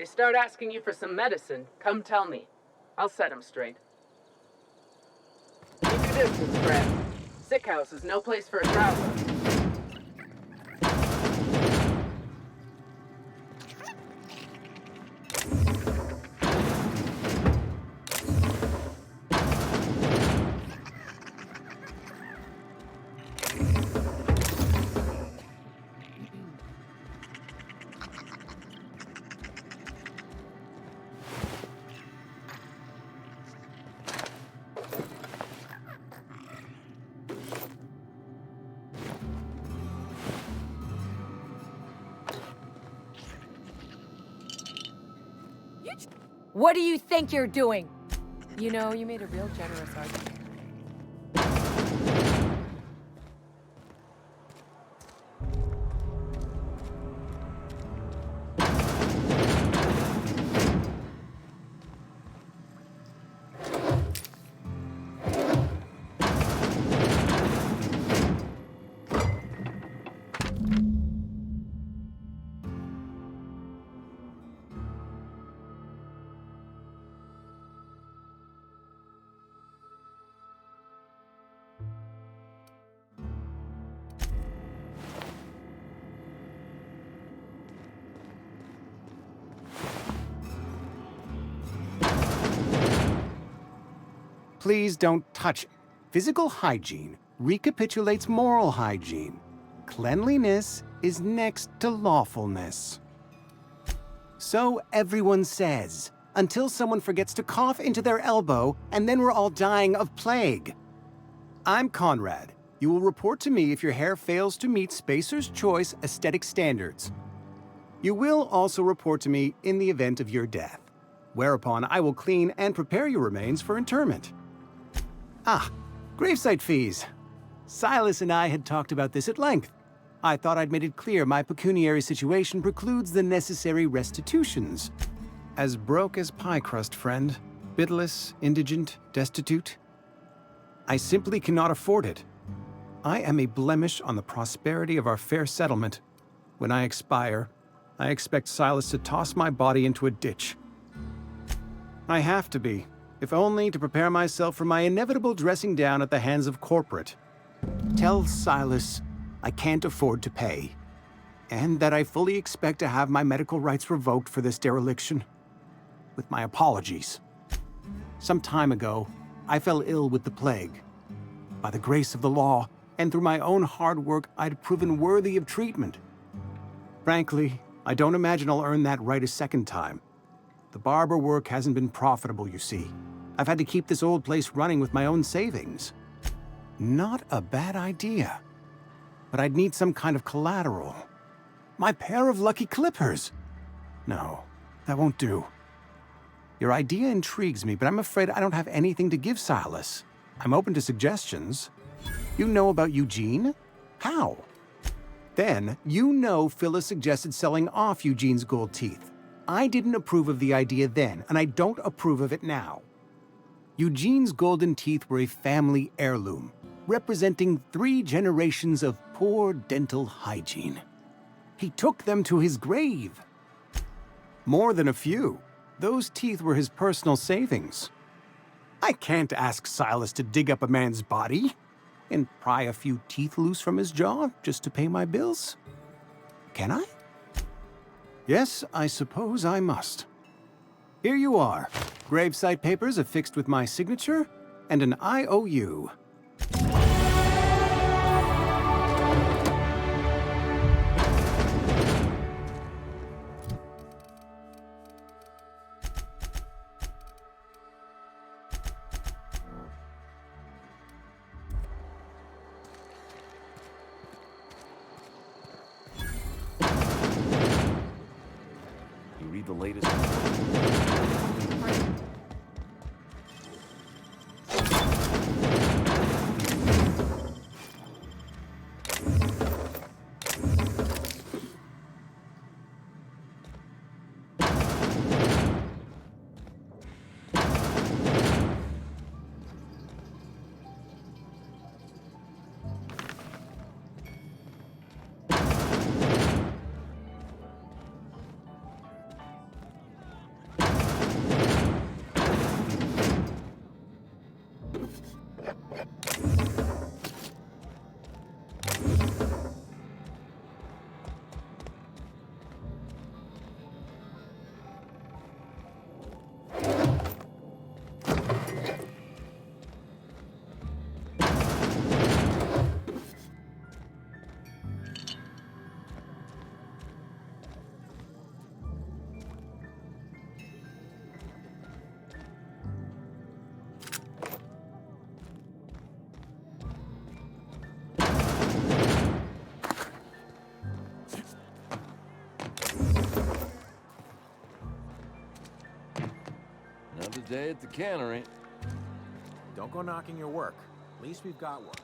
they start asking you for some medicine, come tell me. I'll set them straight. Keep your distance, friend. Sick house is no place for a traveler. What do you think you're doing? You know, you made a real generous argument. Please don't touch. Physical hygiene recapitulates moral hygiene. Cleanliness is next to lawfulness. So everyone says, until someone forgets to cough into their elbow, and then we're all dying of plague. I'm Conrad. You will report to me if your hair fails to meet Spacer's Choice aesthetic standards. You will also report to me in the event of your death, whereupon I will clean and prepare your remains for interment. Ah, gravesite fees. Silas and I had talked about this at length. I thought I'd made it clear my pecuniary situation precludes the necessary restitutions. As broke as pie crust, friend. Bitless, indigent, destitute. I simply cannot afford it. I am a blemish on the prosperity of our fair settlement. When I expire, I expect Silas to toss my body into a ditch. I have to be, if only to prepare myself for my inevitable dressing down at the hands of corporate. Tell Silas I can't afford to pay, and that I fully expect to have my medical rights revoked for this dereliction. With my apologies. Some time ago, I fell ill with the plague. By the grace of the law, and through my own hard work, I'd proven worthy of treatment. Frankly, I don't imagine I'll earn that right a second time. The barber work hasn't been profitable, you see. I've had to keep this old place running with my own savings. Not a bad idea. But I'd need some kind of collateral. My pair of lucky clippers! No, that won't do. Your idea intrigues me, but I'm afraid I don't have anything to give Silas. I'm open to suggestions. You know about Eugene? How? Then, you know Phyllis suggested selling off Eugene's gold teeth. I didn't approve of the idea then, and I don't approve of it now. Eugene's golden teeth were a family heirloom, representing 3 generations of poor dental hygiene. He took them to his grave. More than a few. Those teeth were his personal savings. I can't ask Silas to dig up a man's body and pry a few teeth loose from his jaw just to pay my bills. Can I? Yes, I suppose I must. Here you are. Gravesite papers affixed with my signature and an IOU. You read the latest. Another day at the cannery. Don't go knocking your work. At least we've got one.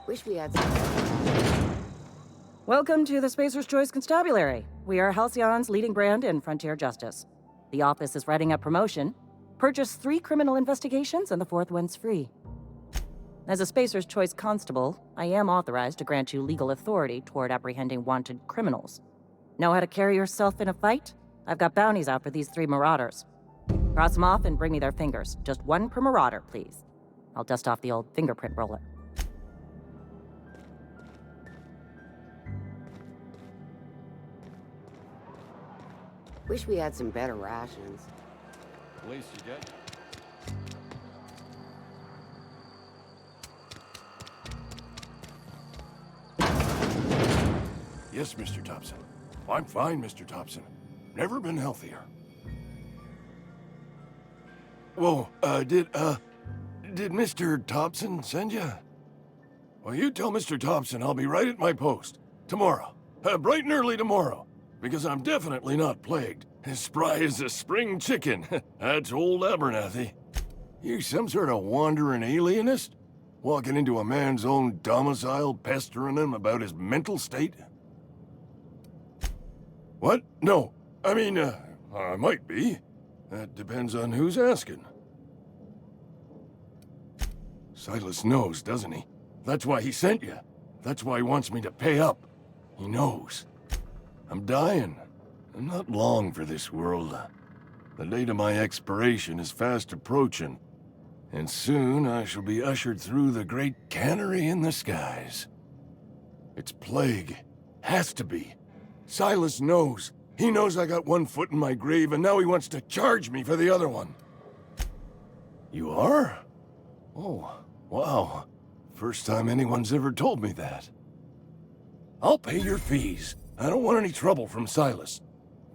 Wish we had some. Welcome to the Spacer's Choice Constabulary. We are Halcyon's leading brand in frontier justice. The office is writing up promotion. Purchase 3 criminal investigations and the 4th one's free. As a Spacer's Choice Constable, I am authorized to grant you legal authority toward apprehending wanted criminals. Know how to carry yourself in a fight? I've got bounties out for these 3 marauders. Cross them off and bring me their fingers. Just 1 per marauder, please. I'll dust off the old fingerprint roller. Wish we had some better rations. At least you get. Yes, Mr. Thompson. I'm fine, Mr. Thompson. Never been healthier. Whoa, did Mr. Thompson send you? Well, you tell Mr. Thompson I'll be right at my post. Tomorrow. Bright and early tomorrow. Because I'm definitely not plagued. As spry as a spring chicken. That's old Abernathy. You some sort of wandering alienist? Walking into a man's own domicile, pestering him about his mental state? What? No. I mean, I might be. That depends on who's asking. Silas knows, doesn't he? That's why he sent you. That's why he wants me to pay up. He knows. I'm dying. I'm not long for this world. The date of my expiration is fast approaching. And soon I shall be ushered through the great cannery in the skies. It's plague. Has to be. Silas knows. He knows I got 1 foot in my grave, and now he wants to charge me for the other one. You are? Oh, wow. First time anyone's ever told me that. I'll pay your fees. I don't want any trouble from Silas.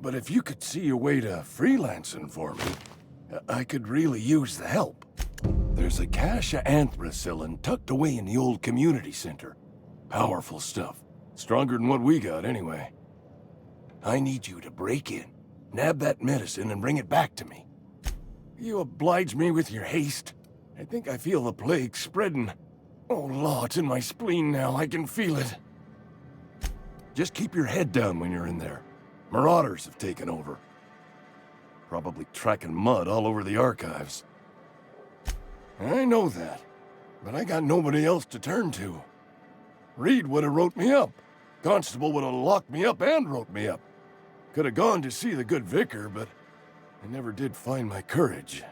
But if you could see a way to freelancing for me, I could really use the help. There's a cache of anthracillin tucked away in the old community center. Powerful stuff. Stronger than what we got, anyway. I need you to break in, nab that medicine, and bring it back to me. You oblige me with your haste. I think I feel the plague spreading. Oh, Law, it's in my spleen now. I can feel it. Just keep your head down when you're in there. Marauders have taken over. Probably tracking mud all over the archives. I know that, but I got nobody else to turn to. Reed would have wrote me up. Constable would have locked me up and wrote me up. Could have gone to see the good vicar, but I never did find my courage.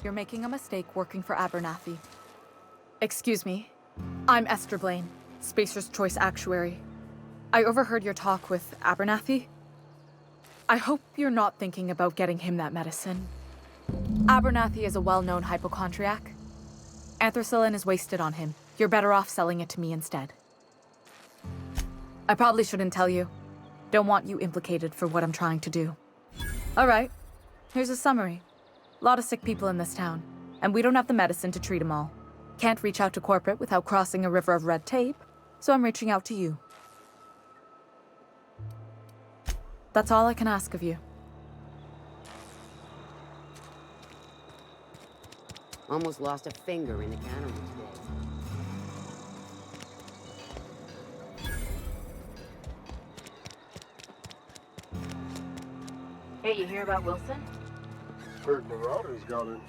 You're making a mistake working for Abernathy. Excuse me. I'm Esther Blaine, Spacer's Choice Actuary. I overheard your talk with Abernathy. I hope you're not thinking about getting him that medicine. Abernathy is a well-known hypochondriac. Anthracillin is wasted on him. You're better off selling it to me instead. I probably shouldn't tell you. Don't want you implicated for what I'm trying to do. All right, here's a summary. A lot of sick people in this town, and we don't have the medicine to treat them all. Can't reach out to corporate without crossing a river of red tape, so I'm reaching out to you. That's all I can ask of you. Almost lost a finger in the cannery today. Hey, you hear about Wilson? Heard Marauders got it.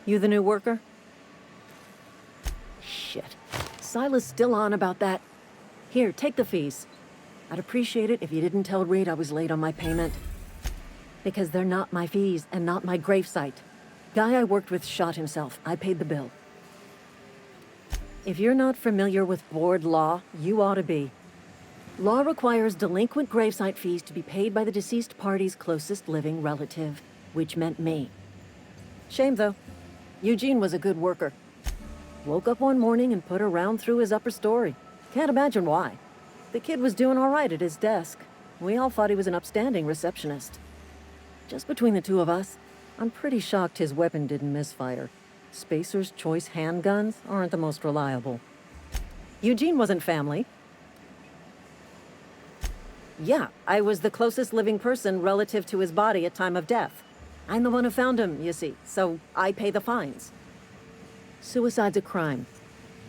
You the new worker? Shit. Silas still on about that. Here, take the fees. I'd appreciate it if you didn't tell Reed I was late on my payment. Because they're not my fees and not my gravesite. Guy I worked with shot himself. I paid the bill. If you're not familiar with board law, you ought to be. Law requires delinquent gravesite fees to be paid by the deceased party's closest living relative, which meant me. Shame, though. Eugene was a good worker. Woke up one morning and put a round through his upper story. Can't imagine why. The kid was doing all right at his desk. We all thought he was an upstanding receptionist. Just between the two of us, I'm pretty shocked his weapon didn't misfire. Spacer's Choice handguns aren't the most reliable. Eugene wasn't family. Yeah, I was the closest living person relative to his body at time of death. I'm the one who found him, you see, so I pay the fines. Suicide's a crime.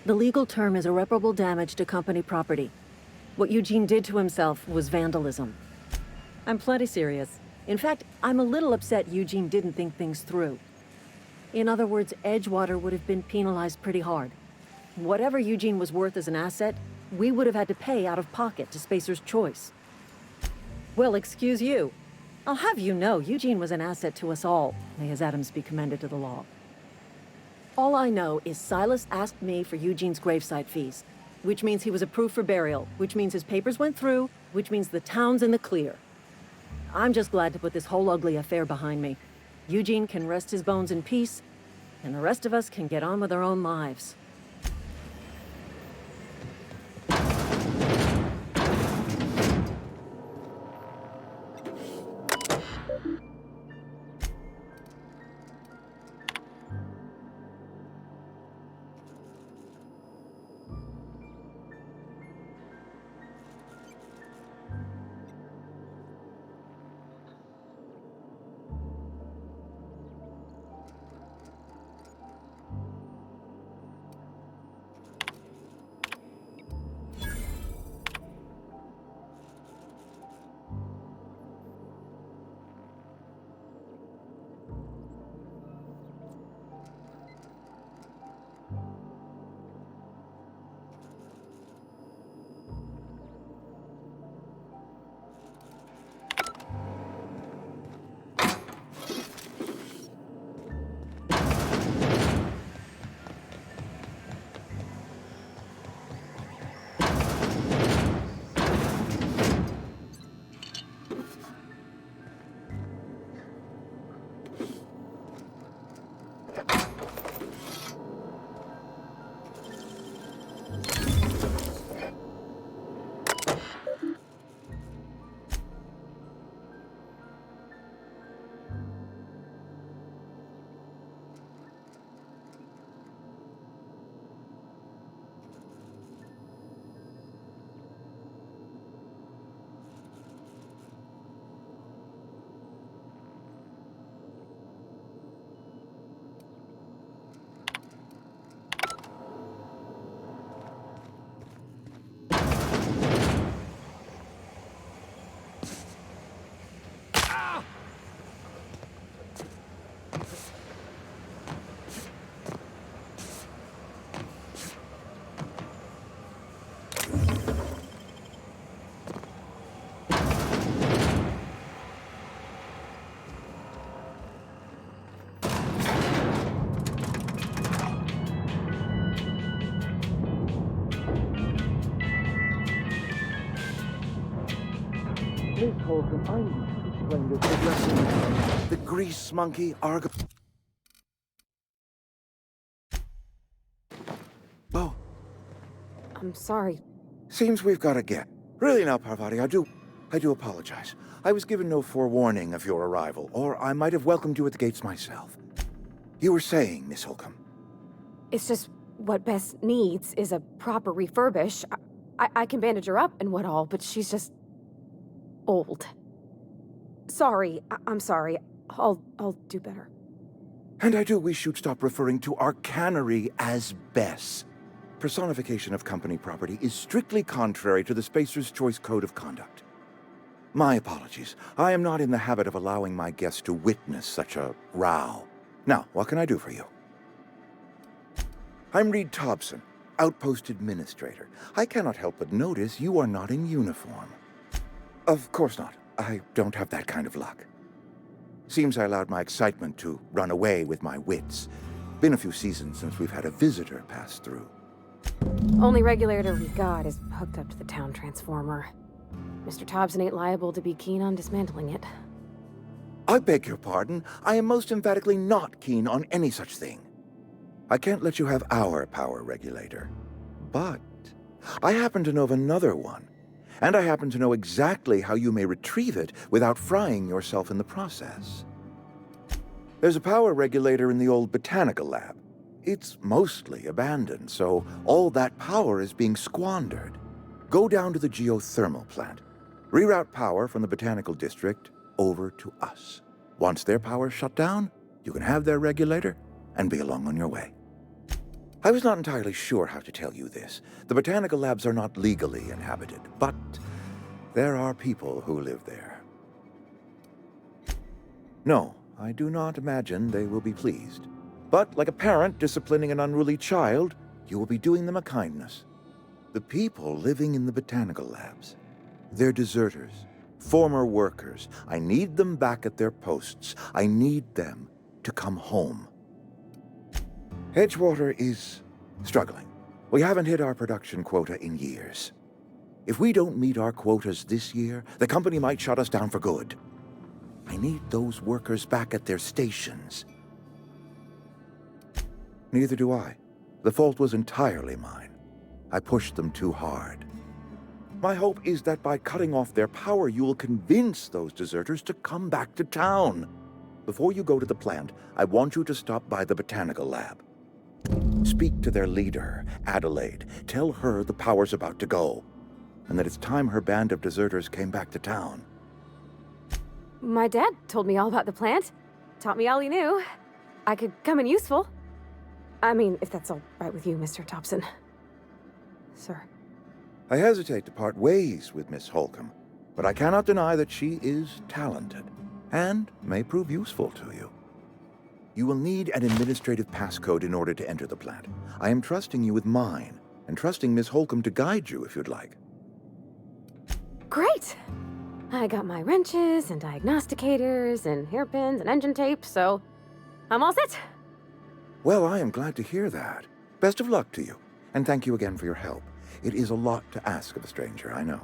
The legal term is irreparable damage to company property. What Eugene did to himself was vandalism. I'm plenty serious. In fact, I'm a little upset Eugene didn't think things through. In other words, Edgewater would have been penalized pretty hard. Whatever Eugene was worth as an asset, we would have had to pay out of pocket to Spacer's Choice. Well, excuse you. I'll have you know, Eugene was an asset to us all. May his atoms be commended to the law. All I know is Silas asked me for Eugene's gravesite fees, which means he was approved for burial, which means his papers went through, which means the town's in the clear. I'm just glad to put this whole ugly affair behind me. Eugene can rest his bones in peace, and the rest of us can get on with our own lives. The grease monkey, Argo. Oh, I'm sorry. seems we've got a get. Really now, Parvati, I do apologize. I was given no forewarning of your arrival, or I might have welcomed you at the gates myself. You were saying, Miss Holcomb. It's just what Bess needs is a proper refurbish. I can bandage her up and what all, but she's just old. Sorry, I'm sorry. I'll do better. And I do wish you'd stop referring to our cannery as Bess. Personification of company property is strictly contrary to the Spacer's Choice Code of Conduct. My apologies. I am not in the habit of allowing my guests to witness such a row. Now, what can I do for you? I'm Reed Thompson, Outpost Administrator. I cannot help but notice you are not in uniform. Of course not. I don't have that kind of luck. Seems I allowed my excitement to run away with my wits. Been a few seasons since we've had a visitor pass through. Only regulator we've got is hooked up to the town transformer. Mr. Thompson ain't liable to be keen on dismantling it. I beg your pardon. I am most emphatically not keen on any such thing. I can't let you have our power regulator. But I happen to know of another one. And I happen to know exactly how you may retrieve it without frying yourself in the process. There's a power regulator in the old botanical lab. It's mostly abandoned, so all that power is being squandered. Go down to the geothermal plant. Reroute power from the botanical district over to us. Once their power's shut down, you can have their regulator and be along on your way. I was not entirely sure how to tell you this. The botanical labs are not legally inhabited, but there are people who live there. No, I do not imagine they will be pleased. But like a parent disciplining an unruly child, you will be doing them a kindness. The people living in the botanical labs, they're deserters, former workers. I need them back at their posts. I need them to come home. Edgewater is struggling. We haven't hit our production quota in years. If we don't meet our quotas this year, the company might shut us down for good. I need those workers back at their stations. Neither do I. The fault was entirely mine. I pushed them too hard. My hope is that by cutting off their power, you will convince those deserters to come back to town. Before you go to the plant, I want you to stop by the botanical lab. Speak to their leader, Adelaide. Tell her the power's about to go, and that it's time her band of deserters came back to town. My dad told me all about the plant. Taught me all he knew. I could come in useful. I mean, if that's all right with you, Mr. Thompson. Sir. I hesitate to part ways with Miss Holcomb, but I cannot deny that she is talented, and may prove useful to you. You will need an administrative passcode in order to enter the plant. I am trusting you with mine, and trusting Miss Holcomb to guide you if you'd like. Great! I got my wrenches and diagnosticators and hairpins and engine tape, so I'm all set. Well, I am glad to hear that. Best of luck to you, and thank you again for your help. It is a lot to ask of a stranger, I know.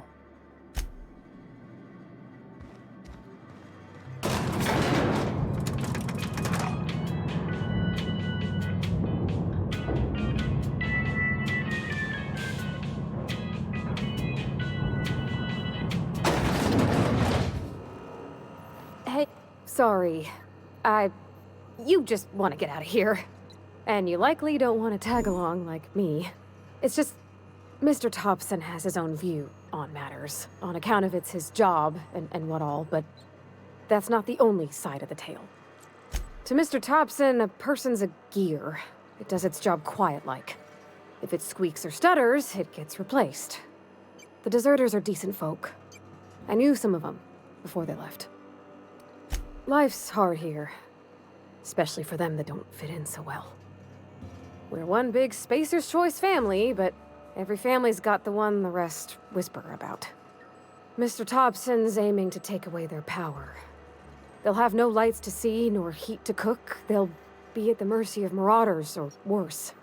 Hey, sorry. You just want to get out of here. And you likely don't want to tag along like me. It's just, Mr. Thompson has his own view on matters, on account of it's his job and what all, but that's not the only side of the tale. To Mr. Thompson, a person's a gear. It does its job quiet-like. If it squeaks or stutters, it gets replaced. The deserters are decent folk. I knew some of them before they left. Life's hard here, especially for them that don't fit in so well. We're one big Spacer's Choice family, but every family's got the one the rest whisper about. Mr. Thompson's aiming to take away their power. They'll have no lights to see, nor heat to cook. They'll be at the mercy of marauders, or worse.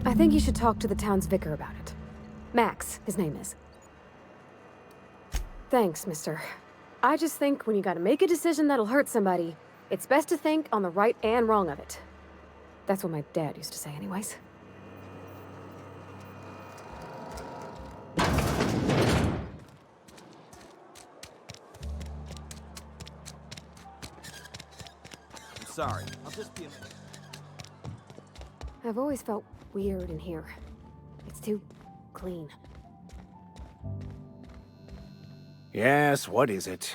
I think you should talk to the town's vicar about it. Max, his name is. Thanks, mister. I just think when you gotta make a decision that'll hurt somebody, it's best to think on the right and wrong of it. That's what my dad used to say anyways. I'm sorry. I'll just be a minute. I've always felt weird in here. It's too clean. Yes, what is it?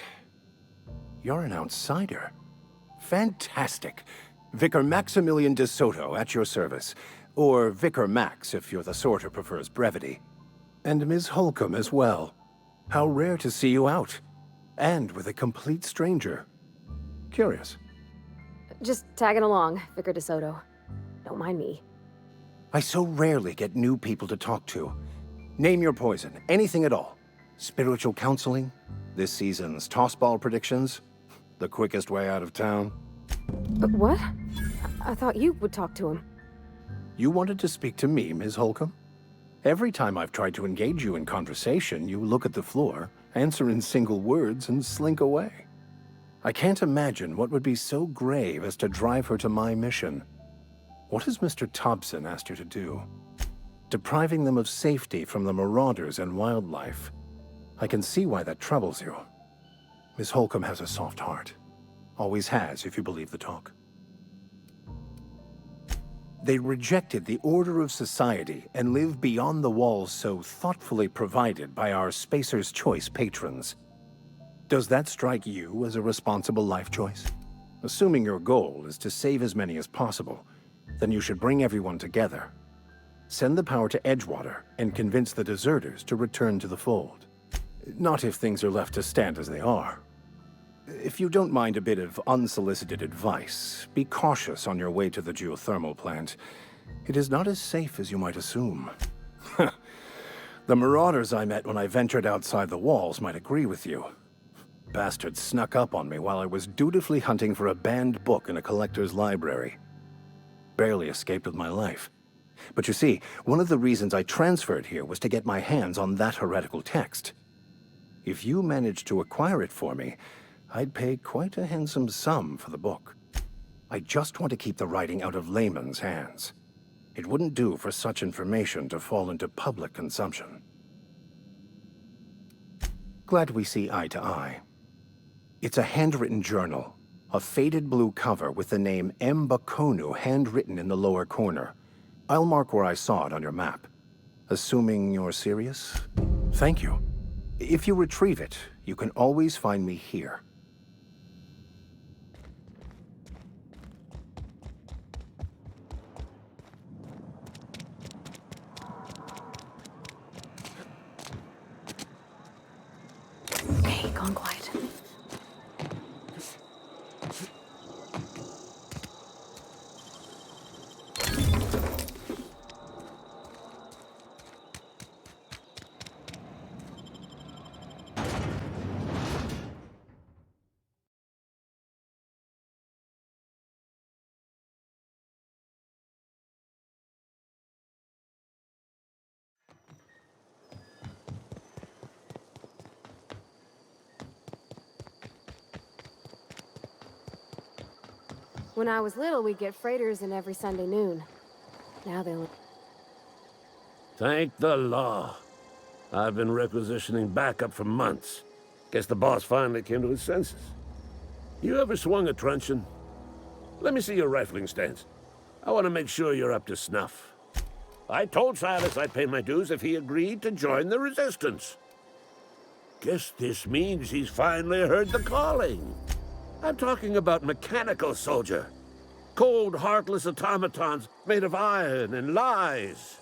You're an outsider. Fantastic. Vicar Maximilian de Soto at your service. Or Vicar Max if you're the sort who prefers brevity. And Ms. Holcomb as well. How rare to see you out. And with a complete stranger. Curious. Just tagging along, Vicar de Soto. Don't mind me. I so rarely get new people to talk to. Name your poison, anything at all. Spiritual counseling? This season's tossball predictions? The quickest way out of town? What? I thought you would talk to him. You wanted to speak to me, Ms. Holcomb? Every time I've tried to engage you in conversation, you look at the floor, answer in single words, and slink away. I can't imagine what would be so grave as to drive her to my mission. What has Mr. Thompson asked her to do? Depriving them of safety from the marauders and wildlife. I can see why that troubles you. Miss Holcomb has a soft heart. Always has, if you believe the talk. They rejected the order of society and live beyond the walls so thoughtfully provided by our Spacer's Choice patrons. Does that strike you as a responsible life choice? Assuming your goal is to save as many as possible, then you should bring everyone together. Send the power to Edgewater and convince the deserters to return to the fold. Not if things are left to stand as they are. If you don't mind a bit of unsolicited advice, be cautious on your way to the geothermal plant. It is not as safe as you might assume. The marauders I met when I ventured outside the walls might agree with you. Bastards snuck up on me while I was dutifully hunting for a banned book in a collector's library. Barely escaped with my life. But you see, one of the reasons I transferred here was to get my hands on that heretical text. If you managed to acquire it for me, I'd pay quite a handsome sum for the book. I just want to keep the writing out of layman's hands. It wouldn't do for such information to fall into public consumption. Glad we see eye to eye. It's a handwritten journal, a faded blue cover with the name M. Bakonu handwritten in the lower corner. I'll mark where I saw it on your map. Assuming you're serious? Thank you. If you retrieve it, you can always find me here. Okay, gone quiet. When I was little, we'd get freighters in every Sunday noon. Now they look... Thank the law. I've been requisitioning backup for months. Guess the boss finally came to his senses. You ever swung a truncheon? Let me see your rifling stance. I want to make sure you're up to snuff. I told Silas I'd pay my dues if he agreed to join the resistance. Guess this means he's finally heard the calling. I'm talking about mechanical soldier. Cold, heartless automatons made of iron and lies.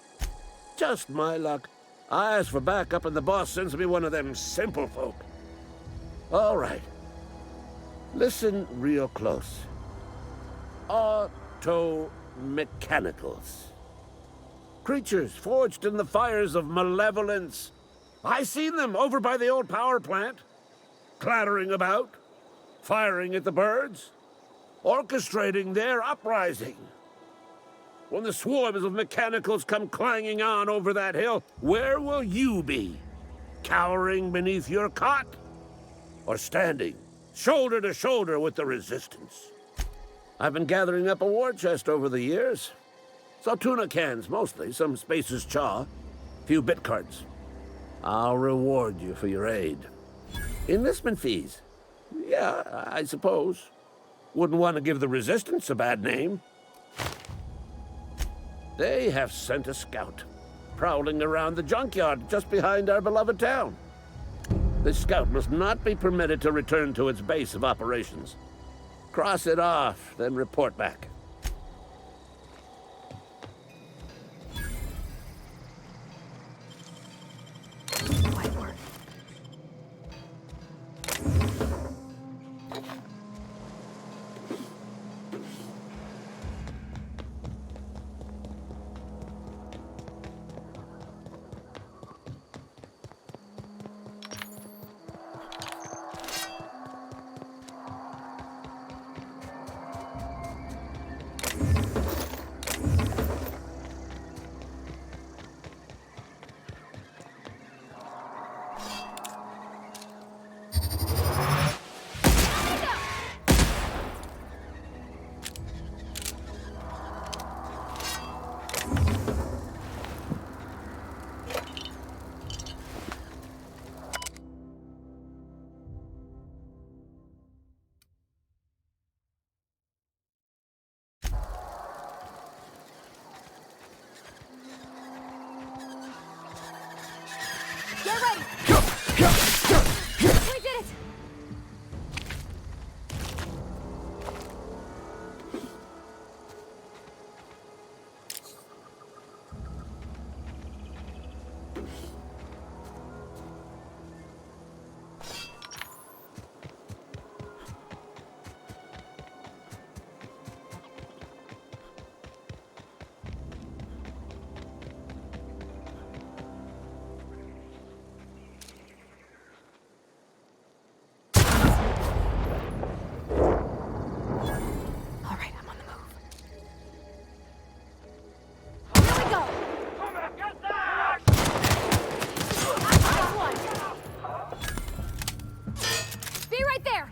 Just my luck. I ask for backup and the boss sends me one of them simple folk. All right. Listen real close. Auto-mechanicals. Creatures forged in the fires of malevolence. I seen them over by the old power plant. Clattering about. Firing at the birds, orchestrating their uprising. When the swarms of mechanicals come clanging on over that hill, where will you be? Cowering beneath your cot? Or standing, shoulder to shoulder with the resistance? I've been gathering up a war chest over the years. So tuna cans, mostly, some Spacer's chaw, few bit cards. I'll reward you for your aid. Enlistment fees. Yeah, I suppose. Wouldn't want to give the Resistance a bad name. They have sent a scout, prowling around the junkyard just behind our beloved town. This scout must not be permitted to return to its base of operations. Cross it off, then report back. Get ready! We did it! All right, I'm on the move. Here we go! Nice one. Be right there!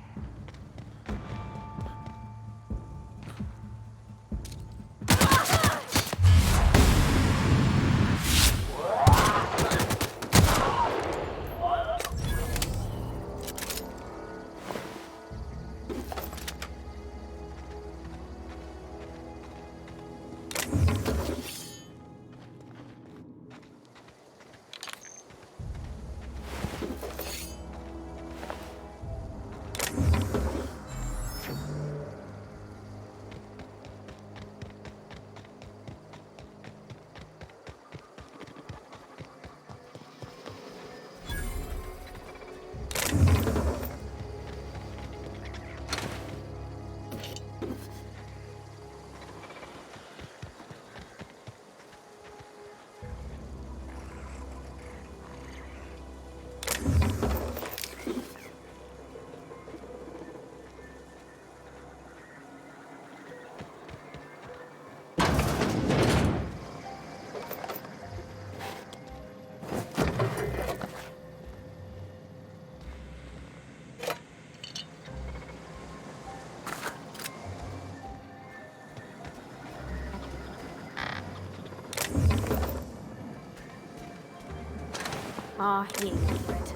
Aw, he ain't for it.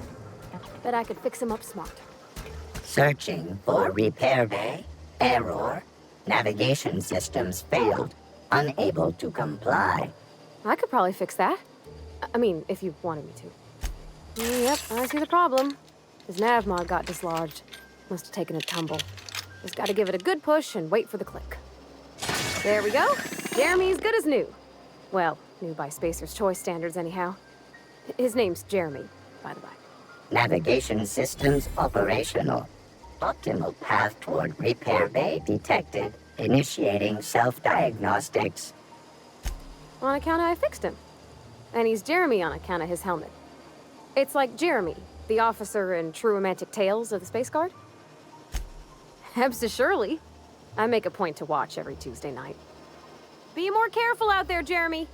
Bet I could fix him up smart. Searching for repair bay. Error. Navigation systems failed. Unable to comply. I could probably fix that. I mean, if you wanted me to. Yep, I see the problem. His nav mod got dislodged. Must have taken a tumble. Just gotta give it a good push and wait for the click. There we go. Jeremy's good as new. Well, new by Spacer's Choice standards anyhow. His name's Jeremy, by the by. Navigation systems operational. Optimal path toward repair bay detected. Initiating self-diagnostics. On account of I fixed him. And he's Jeremy on account of his helmet. It's like Jeremy, the officer in True Romantic Tales of the Space Guard. Absolutely. I make a point to watch every Tuesday night. Be more careful out there, Jeremy.